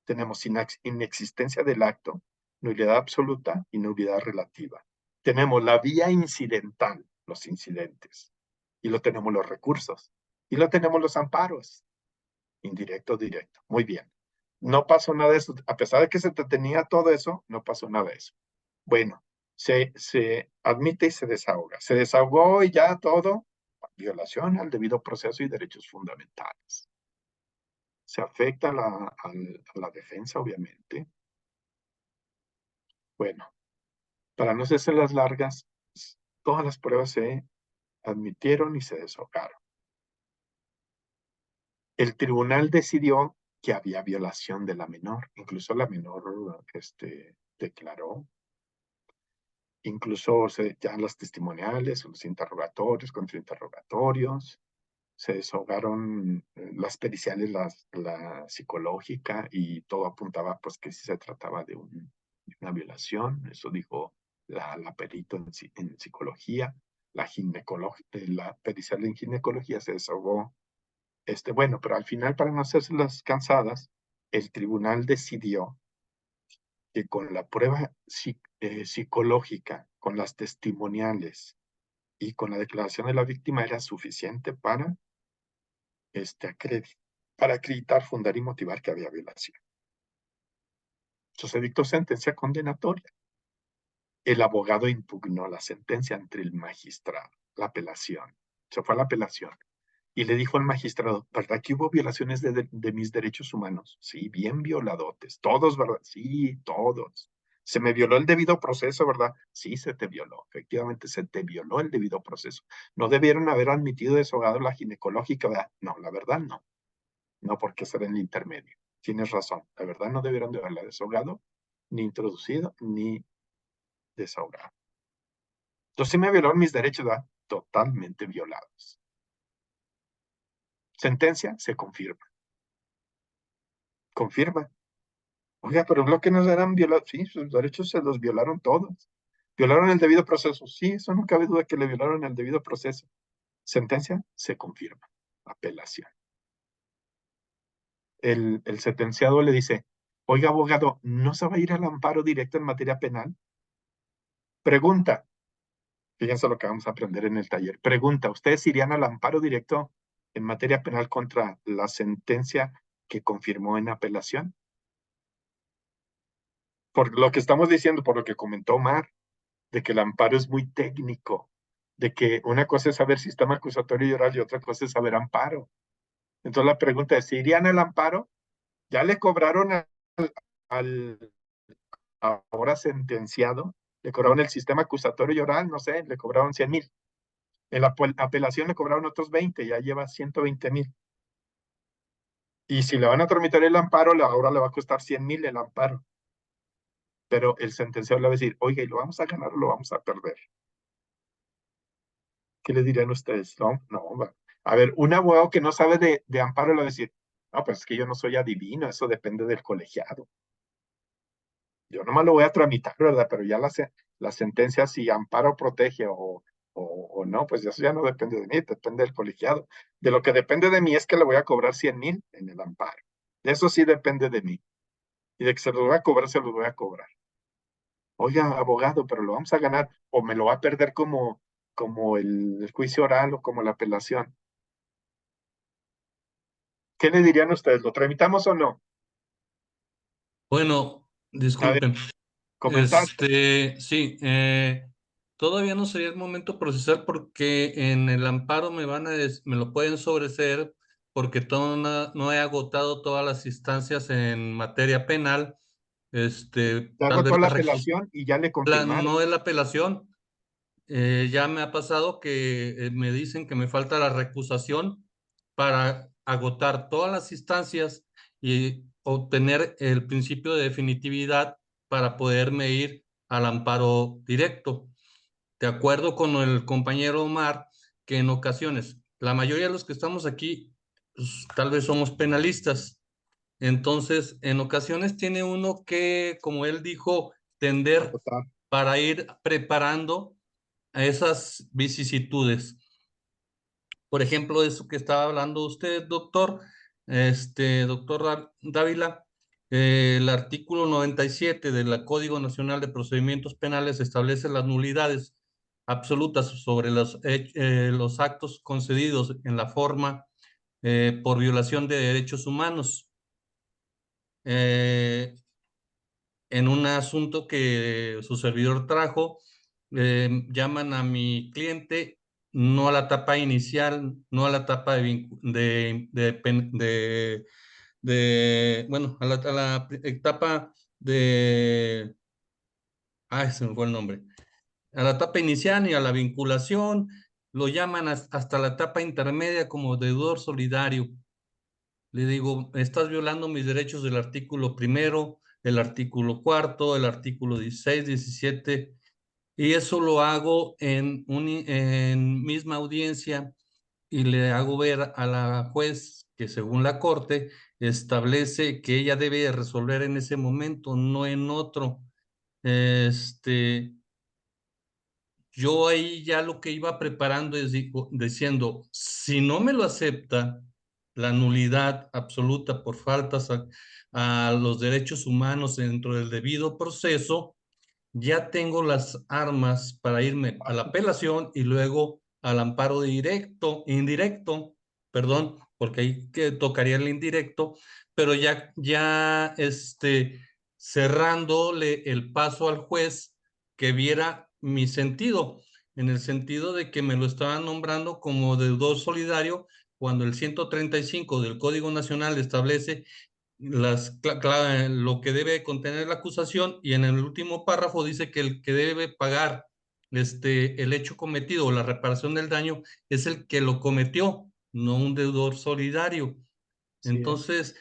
Tenemos inexistencia del acto, nulidad absoluta y nulidad relativa. Tenemos la vía incidental, los incidentes. Y lo tenemos los recursos. Y lo tenemos los amparos. Indirecto, directo. Muy bien. No pasó nada de eso. A pesar de que se tenía todo eso, no pasó nada de eso. Bueno, se admite y se desahoga. Se desahogó y ya todo. Violación al debido proceso y derechos fundamentales. Se afecta a la defensa, obviamente. Bueno, para no hacerse las largas, todas las pruebas se admitieron y se desahogaron. El tribunal decidió que había violación de la menor. Incluso la menor declaró. Incluso ya las testimoniales, los interrogatorios, contrainterrogatorios, se desahogaron las periciales, la psicológica, y todo apuntaba pues que sí se trataba de una violación. Eso dijo la perito en psicología. La pericial en ginecología se desahogó. Bueno, pero al final, para no hacerse las cansadas, el tribunal decidió que con la prueba psicológica, con las testimoniales y con la declaración de la víctima era suficiente para acreditar, fundar y motivar que había violación. Entonces se dictó sentencia condenatoria. El abogado impugnó la sentencia ante el magistrado, la apelación. Se fue a la apelación y le dijo al magistrado, ¿verdad que hubo violaciones de mis derechos humanos? Sí, bien violadotes. Todos, ¿verdad? Sí, todos. Se me violó el debido proceso, ¿verdad? Sí, se te violó. Efectivamente, se te violó el debido proceso. No debieron haber admitido desahogado la ginecológica, ¿verdad? No, la verdad no. No, porque será en el intermedio. Tienes razón. La verdad no debieron de haberla desahogado, ni introducido, ni desahogado. Entonces, sí me violaron mis derechos, ¿verdad? Totalmente violados. Sentencia se confirma. Confirma. Oiga, pero lo que nos eran violados, sí, sus derechos se los violaron todos. ¿Violaron el debido proceso? Sí, eso no cabe duda que le violaron el debido proceso. Sentencia se confirma. Apelación. El sentenciado le dice, oiga, abogado, ¿no se va a ir al amparo directo en materia penal? Pregunta. Fíjense lo que vamos a aprender en el taller. Pregunta, ¿ustedes irían al amparo directo en materia penal contra la sentencia que confirmó en apelación? Por lo que estamos diciendo, por lo que comentó Omar, de que el amparo es muy técnico, de que una cosa es saber sistema acusatorio y oral y otra cosa es saber amparo. Entonces la pregunta es, ¿si irían al amparo? ¿Ya le cobraron al ahora sentenciado Le cobraron el sistema acusatorio y oral, no sé, le cobraron 100,000. En la apelación le cobraron otros 20, ya lleva 120,000. Y si le van a tramitar el amparo, ahora le va a costar 100,000 el amparo. Pero el sentenciado le va a decir, oiga, ¿y lo vamos a ganar o lo vamos a perder? ¿Qué le dirían ustedes? No, no, va. A ver, un abogado que no sabe de amparo le va a decir, no, pues es que yo no soy adivino, eso depende del colegiado. Yo nomás lo voy a tramitar, ¿verdad? Pero ya la sentencia, si amparo protege o no, pues eso ya no depende de mí, depende del colegiado. De lo que depende de mí es que le voy a cobrar 100,000 en el amparo. De eso sí depende de mí. Y de que se lo voy a cobrar, se lo voy a cobrar. Oiga, abogado, pero lo vamos a ganar o me lo va a perder como el juicio oral o como la apelación. ¿Qué le dirían ustedes? ¿Lo tramitamos o no? Bueno, A ver, disculpen. comentar. Sí, todavía no sería el momento procesal porque en el amparo me lo pueden sobreseer porque no he agotado todas las instancias en materia penal. Ya Tal vez agotó la apelación y ya le confirmaron. no es la apelación. Ya me ha pasado que me dicen que me falta la recusación para agotar todas las instancias y obtener el principio de definitividad para poderme ir al amparo directo. De acuerdo con el compañero Omar, que en ocasiones, la mayoría de los que estamos aquí, pues, tal vez somos penalistas. Entonces, en ocasiones tiene uno que, como él dijo, tender Agotar. para ir preparando a esas vicisitudes. Por ejemplo, eso que estaba hablando usted, doctor, doctor Dávila, el artículo 97 del Código Nacional de Procedimientos Penales establece las nulidades absolutas sobre los actos concedidos en la forma por violación de derechos humanos. En un asunto que su servidor trajo, llaman a mi cliente no a la etapa inicial, no a la etapa bueno, a la etapa se me fue el nombre, a la etapa inicial y a la vinculación, lo llaman hasta la etapa intermedia como deudor solidario. Le digo, estás violando mis derechos del artículo primero, el artículo cuarto, el artículo 16, 17, y eso lo hago en misma audiencia y le hago ver a la juez que según la corte establece que ella debe resolver en ese momento, no en otro. Este, yo ahí ya lo que iba preparando es diciendo, si no me lo acepta, la nulidad absoluta por faltas a los derechos humanos dentro del debido proceso, ya tengo las armas para irme a la apelación y luego al amparo indirecto, perdón, porque ahí que tocaría el indirecto, pero ya cerrándole el paso al juez que viera mi sentido, en el sentido de que me lo estaban nombrando como deudor solidario cuando el 135 del Código Nacional establece lo que debe contener la acusación y en el último párrafo dice que el que debe pagar el hecho cometido o la reparación del daño es el que lo cometió, no un deudor solidario. Sí, Entonces,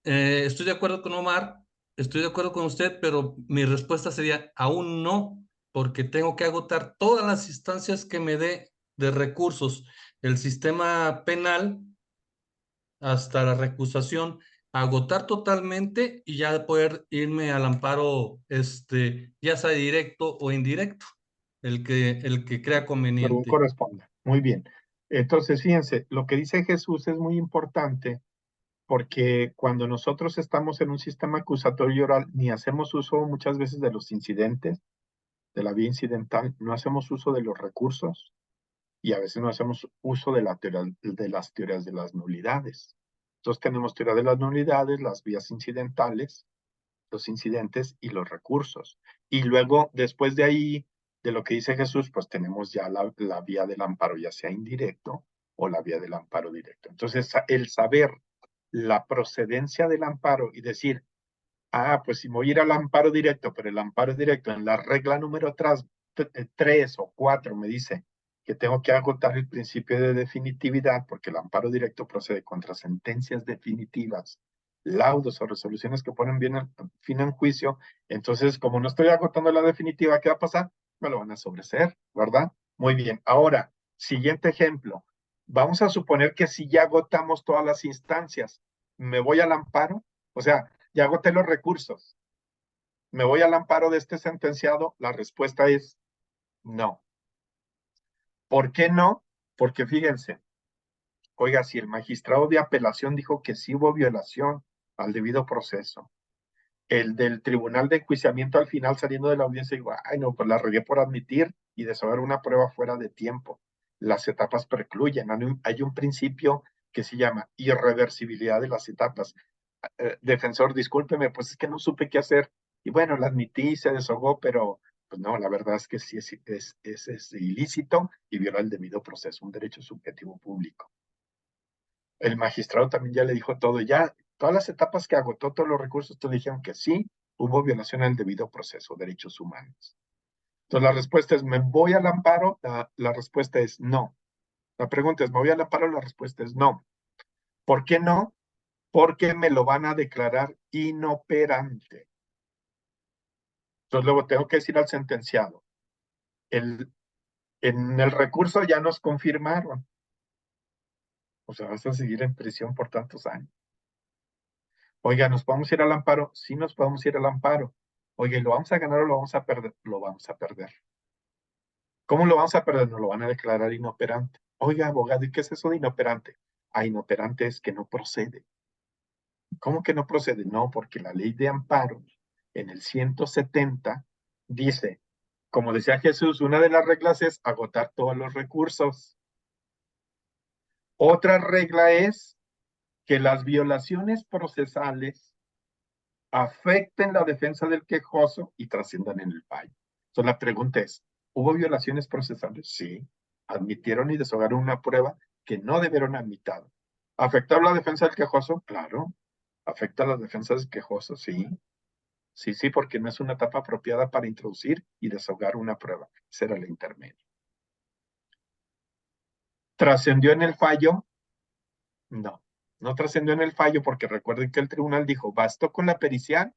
estoy de acuerdo con Omar, estoy de acuerdo con usted, pero mi respuesta sería aún no, porque tengo que agotar todas las instancias que me dé de recursos. El sistema penal hasta la recusación, agotar totalmente y ya poder irme al amparo, ya sea directo o indirecto, el que crea según conveniente. corresponda. Muy bien. Entonces, fíjense, lo que dice Jesús es muy importante porque cuando nosotros estamos en un sistema acusatorio oral, ni hacemos uso muchas veces de los incidentes, de la vía incidental, no hacemos uso de los recursos y a veces no hacemos uso de las teorías de las nulidades. Entonces tenemos teoría de las nulidades, las vías incidentales, los incidentes y los recursos. Y luego, después de ahí, de lo que dice Jesús, pues tenemos ya la vía del amparo, ya sea indirecto o la vía del amparo directo. Entonces, el saber la procedencia del amparo y decir, Pues si me voy a ir al amparo directo, pero el amparo directo en la regla número 3 o 4 me dice que tengo que agotar el principio de definitividad porque el amparo directo procede contra sentencias definitivas, laudos o resoluciones que ponen fin en juicio. Entonces, como no estoy agotando la definitiva, ¿qué va a pasar? Me lo van a sobreseer, ¿verdad? Muy bien. Ahora, siguiente ejemplo. Vamos a suponer que si ya agotamos todas las instancias, me voy al amparo, o sea, ya agoté los recursos. ¿Me voy al amparo de este sentenciado? La respuesta es no. ¿Por qué no? Porque fíjense, oiga, si el magistrado de apelación dijo que sí hubo violación al debido proceso, el del tribunal de enjuiciamiento al final saliendo de la audiencia dijo, ay no, pues la regué por admitir y desahogar una prueba fuera de tiempo. Las etapas precluyen. Hay un principio que se llama irreversibilidad de las etapas. Defensor, discúlpeme, pues es que no supe qué hacer. Y bueno, la admití, se desahogó, pero pues no, la verdad es que sí es ilícito y viola el debido proceso, un derecho subjetivo público. El magistrado también ya le dijo todo, ya todas las etapas que agotó, todos los recursos, todos dijeron que sí, hubo violación al debido proceso, derechos humanos. Entonces la respuesta es, ¿me voy al amparo? La respuesta es no. La pregunta es, ¿me voy al amparo? La respuesta es no. ¿Por qué no? Porque me lo van a declarar inoperante. Entonces luego tengo que decir al sentenciado, en el recurso ya nos confirmaron, o sea, vas a seguir en prisión por tantos años. Oiga, ¿nos podemos ir al amparo? Sí, nos podemos ir al amparo. Oye, ¿lo vamos a ganar o lo vamos a perder? Lo vamos a perder. ¿Cómo lo vamos a perder? Nos lo van a declarar inoperante. Oiga, abogado, ¿y qué es eso de inoperante? Inoperante es que no procede. ¿Cómo que no procede? No, porque la ley de amparo en el 170 dice, como decía Jesús, una de las reglas es agotar todos los recursos. Otra regla es que las violaciones procesales afecten la defensa del quejoso y trasciendan en el fallo. Entonces la pregunta es, ¿hubo violaciones procesales? Sí. ¿Admitieron y desahogaron una prueba que no debieron admitir? ¿Afectó la defensa del quejoso? Claro. ¿Afecta la defensa del quejoso? Sí. Sí, porque no es una etapa apropiada para introducir y desahogar una prueba. Esa era la intermedia. ¿Trascendió en el fallo? No. No trascendió en el fallo porque recuerden que el tribunal dijo, bastó con la pericial,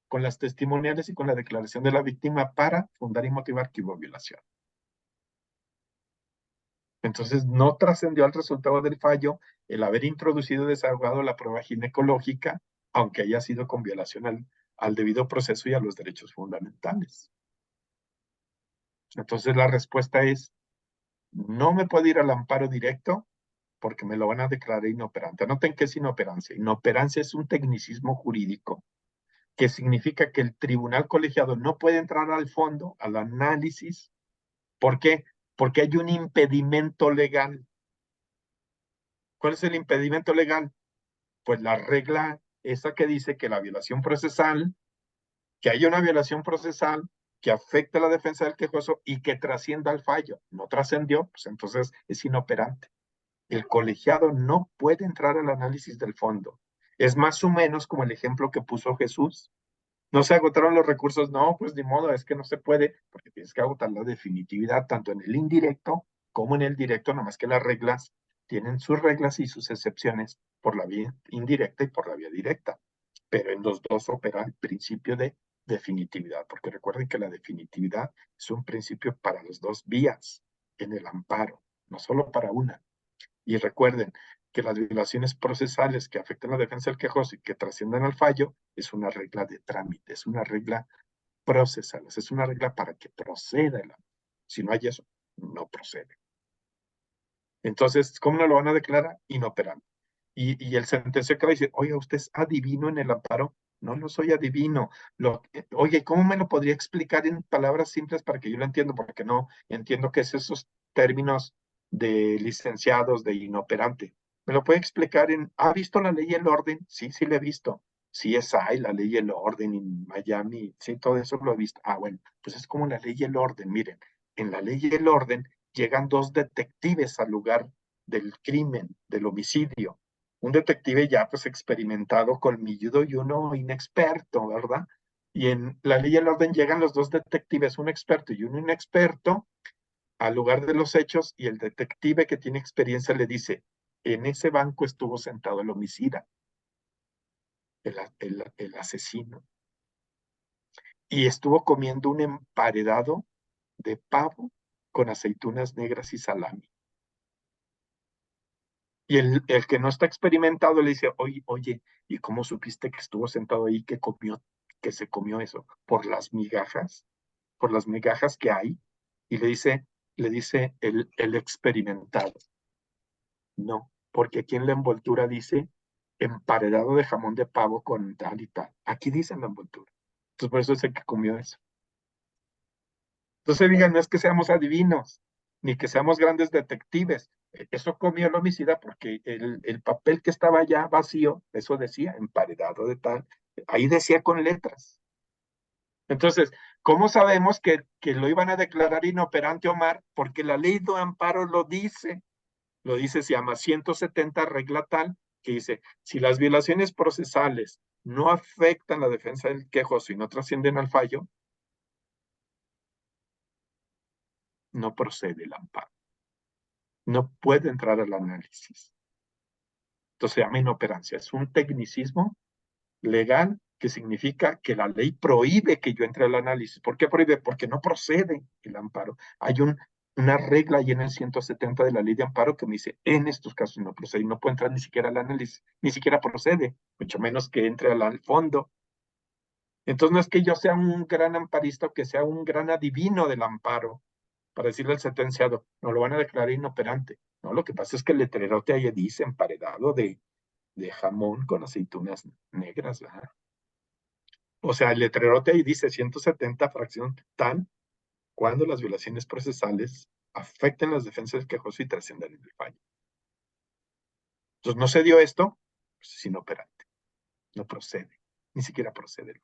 con las testimoniales y con la declaración de la víctima para fundar y motivar que hubo violación. Entonces, no trascendió al resultado del fallo el haber introducido y desahogado la prueba ginecológica, aunque haya sido con violación al debido proceso y a los derechos fundamentales. Entonces, la respuesta es, no me puedo ir al amparo directo porque me lo van a declarar inoperante. Anoten qué es inoperancia. Inoperancia es un tecnicismo jurídico que significa que el tribunal colegiado no puede entrar al fondo, al análisis. ¿Por qué? Porque hay un impedimento legal. ¿Cuál es el impedimento legal? Pues la regla esa que dice que la violación procesal, que haya una violación procesal que afecte a la defensa del quejoso y que trascienda al fallo. No trascendió, pues entonces es inoperante. El colegiado no puede entrar al análisis del fondo. Es más o menos como el ejemplo que puso Jesús. ¿No se agotaron los recursos? No, pues ni modo, es que no se puede, porque tienes que agotar la definitividad tanto en el indirecto como en el directo, nomás que las reglas tienen sus reglas y sus excepciones por la vía indirecta y por la vía directa. Pero en los dos opera el principio de definitividad, porque recuerden que la definitividad es un principio para las dos vías en el amparo, no solo para una. Y recuerden que las violaciones procesales que afectan la defensa del quejoso y que trascienden al fallo es una regla de trámite, es una regla procesal, es una regla para que proceda el amparo. Si no hay eso, no procede. Entonces, ¿cómo no lo van a declarar? Inoperante. Y el sentenciado que va a decir, oiga, ¿usted es adivino en el amparo? No, no soy adivino. Oye, ¿cómo me lo podría explicar en palabras simples para que yo lo entienda? Porque no entiendo qué es esos términos de licenciados, de inoperante. ¿Me lo puede explicar ¿ha visto la ley y el orden? Sí, sí lo he visto. Sí, hay la ley y el orden en Miami, sí, todo eso lo he visto. Bueno, pues es como la ley y el orden. Miren, en la ley y el orden llegan dos detectives al lugar del crimen, del homicidio. un detective ya pues experimentado, colmilludo y uno inexperto, ¿verdad? Y en la ley y el orden llegan los dos detectives, un experto y un inexperto, al lugar de los hechos, y el detective que tiene experiencia le dice, en ese banco estuvo sentado el homicida, el asesino, y estuvo comiendo un emparedado de pavo con aceitunas negras y salami. Y el que no está experimentado le dice, oye, ¿y cómo supiste que estuvo sentado ahí, que se comió eso? Por las migajas que hay. Y le dice el experimentado, no, porque aquí en la envoltura dice emparedado de jamón de pavo con tal y tal. Aquí dice en la envoltura. Entonces por eso es el que comió eso. Entonces digan, no es que seamos adivinos, ni que seamos grandes detectives. Eso comió el homicida porque el papel que estaba ya vacío, eso decía emparedado de tal, ahí decía con letras. Entonces, ¿cómo sabemos que lo iban a declarar inoperante, Omar? Porque la ley de amparo lo dice, se llama 170 regla tal, que dice, si las violaciones procesales no afectan la defensa del quejoso y no trascienden al fallo, no procede el amparo. No puede entrar al análisis. Entonces se llama inoperancia. Es un tecnicismo legal que significa que la ley prohíbe que yo entre al análisis. ¿Por qué prohíbe? Porque no procede el amparo. Hay una regla ahí en el 170 de la ley de amparo que me dice, en estos casos no procede, y no puede entrar ni siquiera al análisis, ni siquiera procede, mucho menos que entre al fondo. Entonces no es que yo sea un gran amparista o que sea un gran adivino del amparo, para decirle al sentenciado, no lo van a declarar inoperante. No, lo que pasa es que el letrerote ahí dice emparedado de jamón con aceitunas negras, ¿verdad? O sea, el letrerote ahí dice 170 fracción tan cuando las violaciones procesales afecten las defensas del quejoso y trasciendan en el fallo. Entonces, no se dio esto, pues es inoperante, no procede, ni siquiera procede.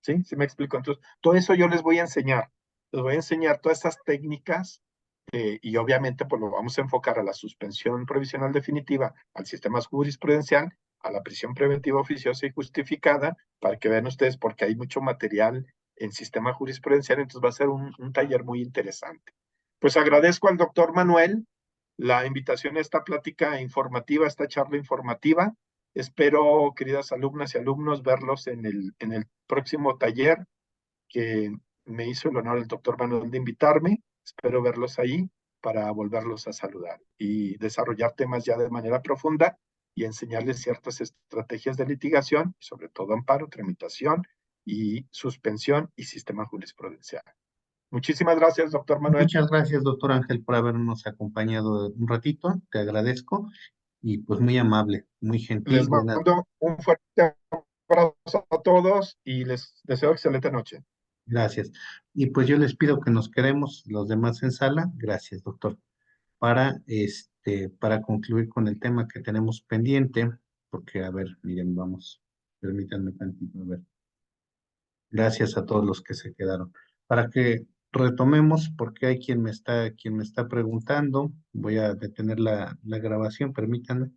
¿Sí? ¿Sí me explico? Entonces, todo eso yo les voy a enseñar. Les voy a enseñar todas esas técnicas y obviamente pues lo vamos a enfocar a la suspensión provisional definitiva, al sistema jurisprudencial, a la prisión preventiva oficiosa y justificada, para que vean ustedes, porque hay mucho material en sistema jurisprudencial, entonces va a ser un taller muy interesante. Pues agradezco al doctor Manuel la invitación a esta plática informativa, a esta charla informativa. Espero, queridas alumnas y alumnos, verlos en el próximo taller que me hizo el honor el doctor Manuel de invitarme. Espero verlos ahí para volverlos a saludar y desarrollar temas ya de manera profunda y enseñarles ciertas estrategias de litigación, sobre todo amparo, tramitación y suspensión y sistema jurisprudencial. Muchísimas gracias, doctor Manuel. Muchas gracias, doctor Ángel, por habernos acompañado un ratito. Te agradezco y pues muy amable, muy gentil. Les mando un fuerte abrazo a todos y les deseo excelente noche. Gracias. Y pues yo les pido que nos quedemos los demás en sala. Gracias, doctor. Para concluir con el tema que tenemos pendiente, porque a ver, miren, vamos, permítanme tantito, a ver. Gracias a todos los que se quedaron. Para que retomemos, porque hay quien me está preguntando, voy a detener la grabación, permítanme.